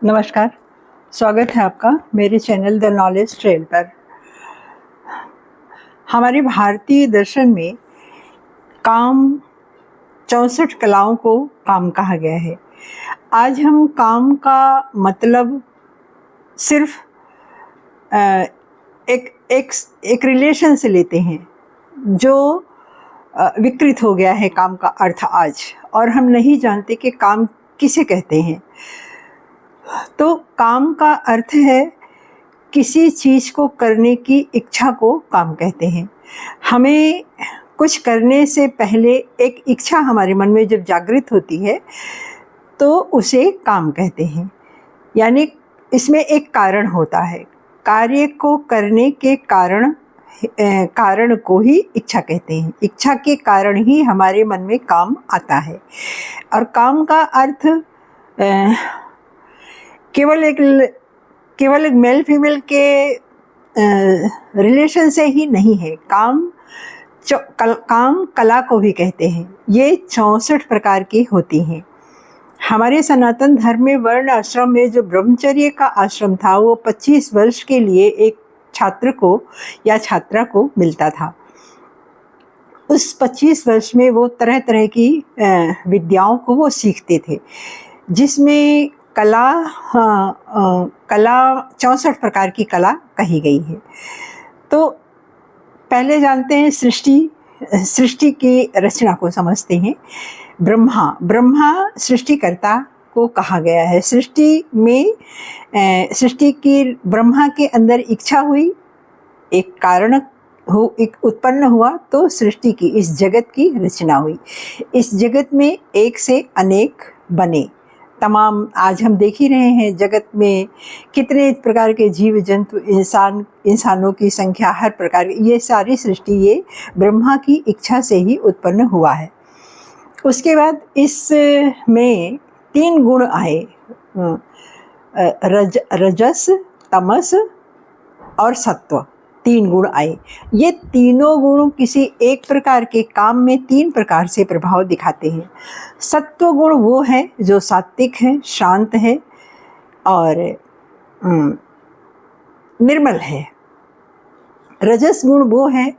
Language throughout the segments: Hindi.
नमस्कार, स्वागत है आपका मेरे चैनल द नॉलेज ट्रेल पर। हमारे भारतीय दर्शन में काम 64 कलाओं को काम कहा गया है। आज हम काम का मतलब सिर्फ एक रिलेशन से लेते हैं जो विकृत हो गया है काम का अर्थ आज, और हम नहीं जानते कि काम किसे कहते हैं। तो काम का अर्थ है किसी चीज़ को करने की इच्छा को काम कहते हैं। हमें कुछ करने से पहले एक इच्छा हमारे मन में जब जागृत होती है तो उसे काम कहते हैं। यानी इसमें एक कारण होता है, कार्य को करने के कारण को ही इच्छा कहते हैं। इच्छा के कारण ही हमारे मन में काम आता है। और काम का अर्थ केवल एक मेल फीमेल के रिलेशन से ही नहीं है। काम कला को भी कहते हैं। ये 64 प्रकार की होती हैं। हमारे सनातन धर्म में वर्ण आश्रम में जो ब्रह्मचर्य का आश्रम था वो 25 वर्ष के लिए एक छात्र को या छात्रा को मिलता था। उस 25 वर्ष में वो तरह तरह की विद्याओं को वो सीखते थे, जिसमें कला 64 प्रकार की कला कही गई है। तो पहले जानते हैं सृष्टि की रचना को समझते हैं। ब्रह्मा सृष्टिकर्ता को कहा गया है। सृष्टि की ब्रह्मा के अंदर इच्छा हुई, एक कारण एक उत्पन्न हुआ तो सृष्टि की, इस जगत की रचना हुई। इस जगत में एक से अनेक बने। तमाम आज हम देख ही रहे हैं जगत में कितने प्रकार के जीव जंतु, इंसानों की संख्या, हर प्रकार की, ये सारी सृष्टि ये ब्रह्मा की इच्छा से ही उत्पन्न हुआ है। उसके बाद इसमें 3 गुण आए, रजस, तमस और सत्व। 3 गुण आए। ये तीनों गुण किसी एक प्रकार के काम में 3 प्रकार से प्रभाव दिखाते हैं। सत्व गुण वो है जो सात्विक है, शांत है और निर्मल है। रजस गुण वो है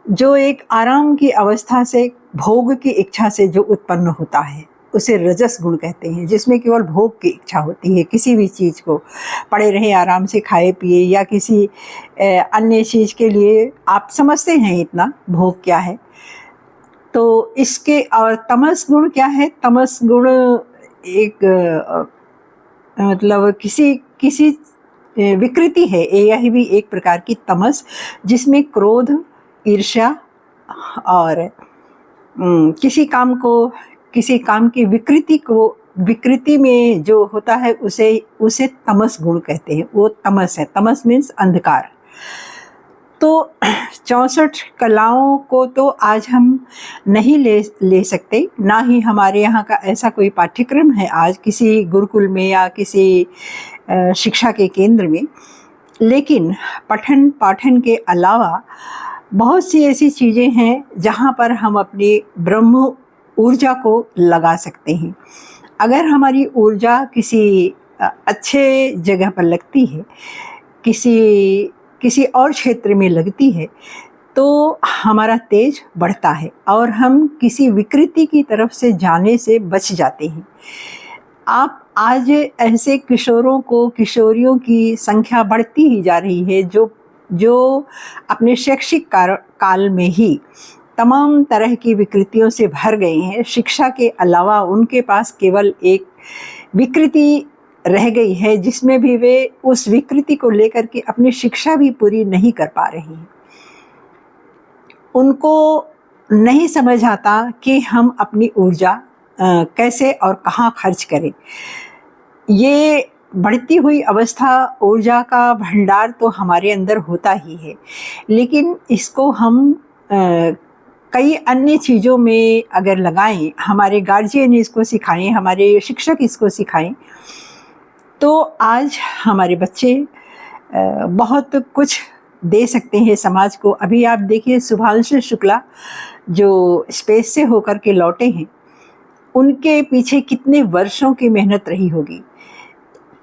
जो एक आराम की अवस्था से, भोग की इच्छा से जो उत्पन्न होता है, उसे रजस गुण कहते हैं, जिसमें केवल भोग की इच्छा होती है। किसी भी चीज़ को पड़े रहे, आराम से खाए पिए, या किसी अन्य चीज़ के लिए आप समझते हैं इतना भोग क्या है। तो इसके और तमस गुण क्या है? तमस गुण एक मतलब किसी विकृति है। यह भी एक प्रकार की तमस, जिसमें क्रोध, ईर्ष्या और किसी काम की विकृति में जो होता है उसे तमस गुण कहते हैं। वो तमस है। तमस मीन्स अंधकार। तो 64 कलाओं को तो आज हम नहीं ले सकते, ना ही हमारे यहाँ का ऐसा कोई पाठ्यक्रम है आज किसी गुरुकुल में या किसी शिक्षा के केंद्र में। लेकिन पठन पाठन के अलावा बहुत सी ऐसी चीज़ें हैं जहाँ पर हम अपनी ब्रह्म ऊर्जा को लगा सकते हैं। अगर हमारी ऊर्जा किसी अच्छे जगह पर लगती है, किसी और क्षेत्र में लगती है, तो हमारा तेज बढ़ता है और हम किसी विकृति की तरफ से जाने से बच जाते हैं। आप आज ऐसे किशोरियों की संख्या बढ़ती ही जा रही है जो अपने शैक्षिक काल में ही तमाम तरह की विकृतियों से भर गए हैं। शिक्षा के अलावा उनके पास केवल एक विकृति रह गई है, जिसमें भी वे उस विकृति को लेकर के अपनी शिक्षा भी पूरी नहीं कर पा रहे हैं। उनको नहीं समझ आता कि हम अपनी ऊर्जा कैसे और कहाँ खर्च करें। ये बढ़ती हुई अवस्था, ऊर्जा का भंडार तो हमारे अंदर होता ही है, लेकिन इसको हम कई अन्य चीज़ों में अगर लगाएं, हमारे गार्जियन इसको सिखाएं, हमारे शिक्षक इसको सिखाएं, तो आज हमारे बच्चे बहुत कुछ दे सकते हैं समाज को। अभी आप देखिए शुभांशु शुक्ला जो स्पेस से होकर के लौटे हैं, उनके पीछे कितने वर्षों की मेहनत रही होगी।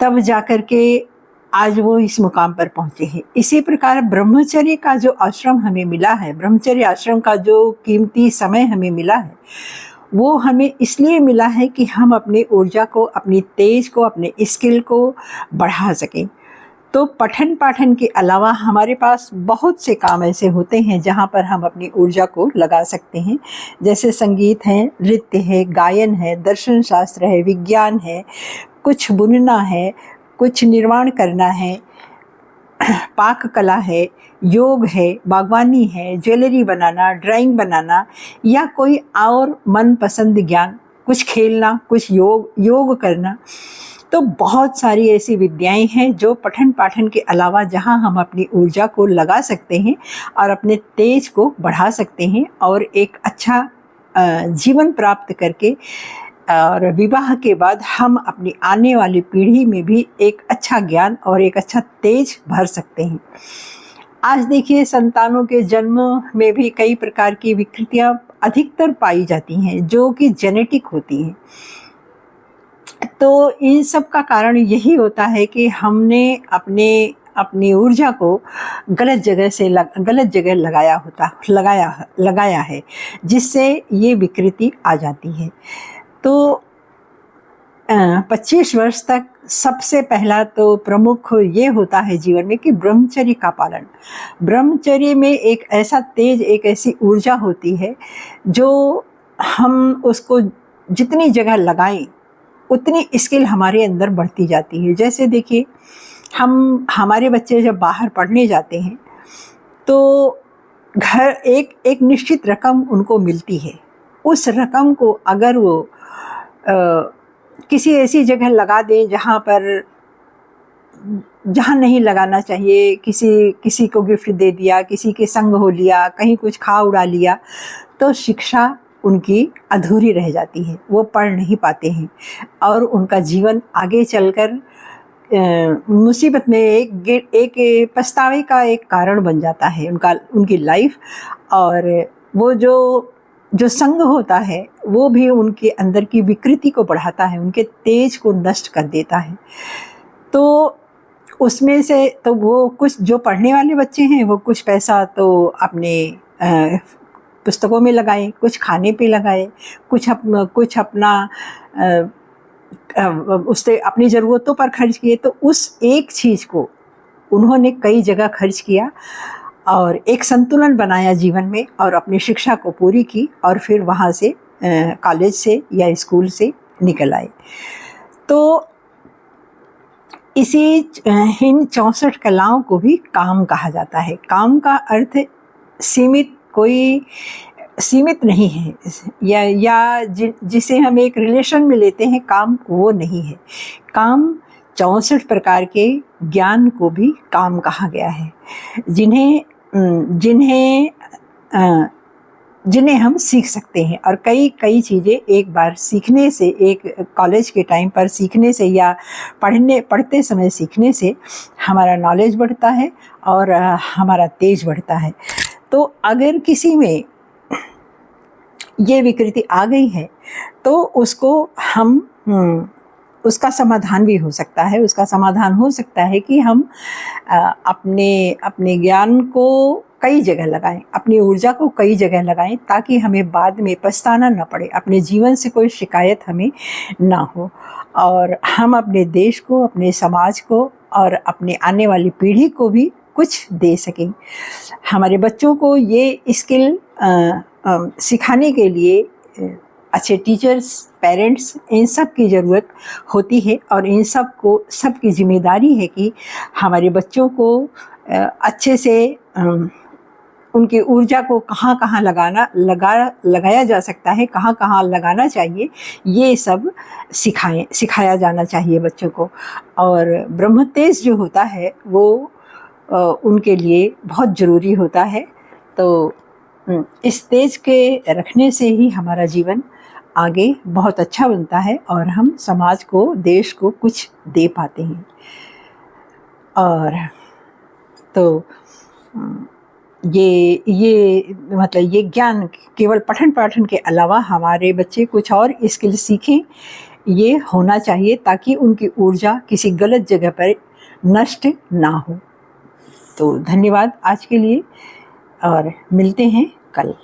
तब जाकर के आज वो इस मुकाम पर पहुँचे हैं। इसी प्रकार ब्रह्मचर्य का जो आश्रम हमें मिला है, ब्रह्मचर्य आश्रम का जो कीमती समय हमें मिला है, वो हमें इसलिए मिला है कि हम अपनी ऊर्जा को, अपनी तेज को, अपने स्किल को बढ़ा सकें। तो पठन पाठन के अलावा हमारे पास बहुत से काम ऐसे होते हैं जहाँ पर हम अपनी ऊर्जा को लगा सकते हैं, जैसे संगीत है, नृत्य है, गायन है, दर्शन शास्त्र है, विज्ञान है, कुछ बुनना है, कुछ निर्माण करना है, पाक कला है, योग है, बागवानी है, ज्वेलरी बनाना, ड्राइंग बनाना, या कोई और मनपसंद ज्ञान, कुछ खेलना, कुछ योग करना। तो बहुत सारी ऐसी विद्याएं हैं जो पठन पाठन के अलावा जहां हम अपनी ऊर्जा को लगा सकते हैं और अपने तेज को बढ़ा सकते हैं और एक अच्छा जीवन प्राप्त करके और विवाह के बाद हम अपनी आने वाली पीढ़ी में भी एक अच्छा ज्ञान और एक अच्छा तेज भर सकते हैं। आज देखिए, संतानों के जन्म में भी कई प्रकार की विकृतियां अधिकतर पाई जाती हैं जो कि जेनेटिक होती हैं। तो इन सब का कारण यही होता है कि हमने अपनी ऊर्जा को गलत जगह लगाया है, जिससे ये विकृति आ जाती है। तो 25 वर्ष तक सबसे पहला तो प्रमुख ये होता है जीवन में कि ब्रह्मचर्य का पालन। ब्रह्मचर्य में एक ऐसा तेज, एक ऐसी ऊर्जा होती है जो हम उसको जितनी जगह लगाएं उतनी स्किल हमारे अंदर बढ़ती जाती है। जैसे देखिए, हमारे बच्चे जब बाहर पढ़ने जाते हैं तो घर एक निश्चित रकम उनको मिलती है। उस रकम को अगर वो किसी ऐसी जगह लगा दें जहाँ नहीं लगाना चाहिए, किसी को गिफ्ट दे दिया, किसी के संग हो लिया, कहीं कुछ खा उड़ा लिया, तो शिक्षा उनकी अधूरी रह जाती है, वो पढ़ नहीं पाते हैं और उनका जीवन आगे चलकर मुसीबत में एक पछतावे का एक कारण बन जाता है उनकी लाइफ। और वो जो संग होता है वो भी उनके अंदर की विकृति को बढ़ाता है, उनके तेज को नष्ट कर देता है। तो उसमें से तो वो कुछ जो पढ़ने वाले बच्चे हैं वो कुछ पैसा तो अपने पुस्तकों में लगाएं, कुछ खाने पे लगाएं, कुछ अपना उससे अपनी ज़रूरतों पर खर्च किए। तो उस एक चीज़ को उन्होंने कई जगह खर्च किया और एक संतुलन बनाया जीवन में और अपनी शिक्षा को पूरी की और फिर वहाँ से कॉलेज से या स्कूल से निकल आए। तो इन 64 कलाओं को भी काम कहा जाता है। काम का अर्थ सीमित नहीं है, या जिसे हम एक रिलेशन में लेते हैं, काम वो नहीं है। काम 64 प्रकार के ज्ञान को भी काम कहा गया है, जिन्हें हम सीख सकते हैं। और कई चीज़ें एक बार सीखने से, एक कॉलेज के टाइम पर सीखने से या पढ़ते समय सीखने से हमारा नॉलेज बढ़ता है और हमारा तेज बढ़ता है। तो अगर किसी में ये विकृति आ गई है तो उसका समाधान भी हो सकता है। उसका समाधान हो सकता है कि हम अपने ज्ञान को कई जगह लगाएं, अपनी ऊर्जा को कई जगह लगाएं, ताकि हमें बाद में पछताना न पड़े, अपने जीवन से कोई शिकायत हमें ना हो और हम अपने देश को, अपने समाज को और अपने आने वाली पीढ़ी को भी कुछ दे सकें। हमारे बच्चों को ये स्किल सिखाने के लिए अच्छे टीचर्स, पेरेंट्स, इन सब की ज़रूरत होती है और इन सबकी जिम्मेदारी है कि हमारे बच्चों को अच्छे से उनकी ऊर्जा को कहाँ लगाया जा सकता है, कहाँ लगाना चाहिए, ये सब सिखाया जाना चाहिए बच्चों को। और ब्रह्म तेज जो होता है वो उनके लिए बहुत ज़रूरी होता है। तो इस तेज के रखने से ही हमारा जीवन आगे बहुत अच्छा बनता है और हम समाज को, देश को कुछ दे पाते हैं। और तो ये मतलब ये ज्ञान केवल पठन पाठन के अलावा हमारे बच्चे कुछ और स्किल सीखें, ये होना चाहिए ताकि उनकी ऊर्जा किसी गलत जगह पर नष्ट ना हो। तो धन्यवाद आज के लिए और मिलते हैं कल।